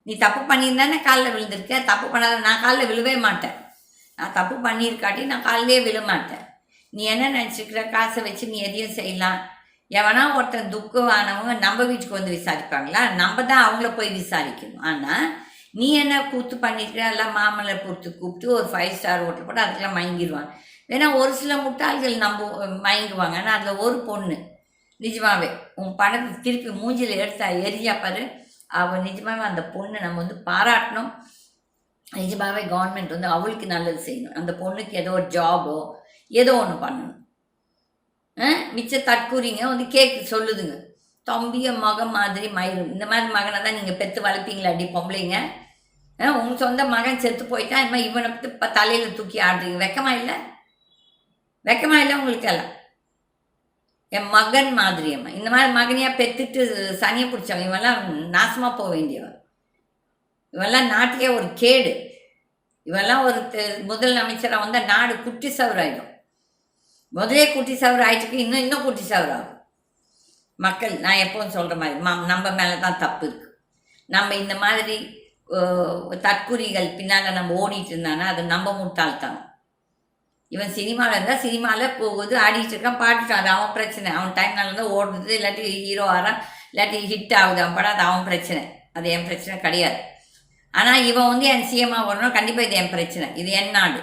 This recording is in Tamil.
நீ தப்பு பண்ணியிருந்தானே காலில் விழுந்திருக்க. தப்பு பண்ணாத. நான் காலில் விழுவே மாட்டேன். நான் தப்பு பண்ணியிருக்காட்டி நான் காலிலே விழ மாட்டேன். நீ என்ன நினச்சிக்கிற, காசை வச்சு நீ எதையும் செய்யலாம். எவனா ஒருத்தன் துக்கமானவங்க நம்ம வீட்டுக்கு வந்து விசாரிப்பாங்களா? நம்ம தான் அவங்கள போய் விசாரிக்கணும். ஆனால் நீ என்ன கூத்து பண்ணியிருக்கிற, எல்லாம் மாமல்லர் பொறுத்து கூப்பிட்டு ஒரு 5 ஸ்டார் ஹோட்டல் போட்டு அதுக்கெல்லாம் மயங்கிடுவாங்க. வேணா ஒரு சில முட்டாள்கள் மயங்குவாங்க. ஆனால் அதில் ஒரு பொண்ணு நிஜமாவே உன் பணத்தை திருப்பி மூஞ்சில் எடுத்தா எரியா பாரு. அவள் நிஜமாவே அந்த பொண்ணை நம்ம வந்து பாராட்டணும். நிஜமாவே கவர்மெண்ட் வந்து அவளுக்கு நல்லது செய்யணும். அந்த பொண்ணுக்கு ஏதோ ஒரு ஜாபோ ஏதோ ஒன்று பண்ணணும். மிச்ச தற்கூறிங்க வந்து கேட்க சொல்லுதுங்க, தம்பிய மகன் மாதிரி மயிரும். இந்த மாதிரி மகனை தான் நீங்கள் பெற்று வளர்ப்பீங்களா அடி பொம்பளைங்க? உங்கள் சொந்த மகன் செத்து போயிட்டா இந்த மாதிரி இவனை பற்றி இப்போ தலையில் தூக்கி ஆடுறீங்க. வெக்கமா இல்லை? வெக்கமா இல்லை உங்களுக்கு எல்லாம்? என் மகன் மாதிரியம்மா இந்த மாதிரி மகனையாக பெற்றுட்டு சனியை பிடிச்சவன் இவெல்லாம் நாசமாக போக வேண்டியவன். இவெல்லாம் நாட்டுக்கே ஒரு கேடு. இவெல்லாம் ஒரு முதல் அமைச்சராக வந்தால் நாடு குட்டி சவராயிடும். முதலே குட்டி சவர ஆயிடுச்சுக்கு இன்னும் குட்டி சவராகும். மக்கள் நான் எப்போவும் சொல்கிற மாதிரி நம்ம மேலே தான் தப்பு இருக்குது. நம்ம இந்த மாதிரி தற்குறிகள் பின்னால் நம்ம ஓடிட்டு இருந்தானா அது நம்ம முட்டாள்தான். இவன் சினிமாவில் இருந்தால் சினிமாவில் போகுது, ஆடிட்டு இருக்கான், பாட்டுட்டான், அது அவன் பிரச்சனை. அவன் டைம்னால இருந்தால் ஓடுறது, இல்லாட்டி ஹீரோ ஆறான், இல்லாட்டி ஹிட் ஆகுது அவன் படம், அது அவன் பிரச்சனை. அது என் பிரச்சனை கிடையாது. ஆனால் இவன் வந்து என் சிஎம்மாக வரணும், கண்டிப்பாக இது என் பிரச்சனை. இது என் நாடு.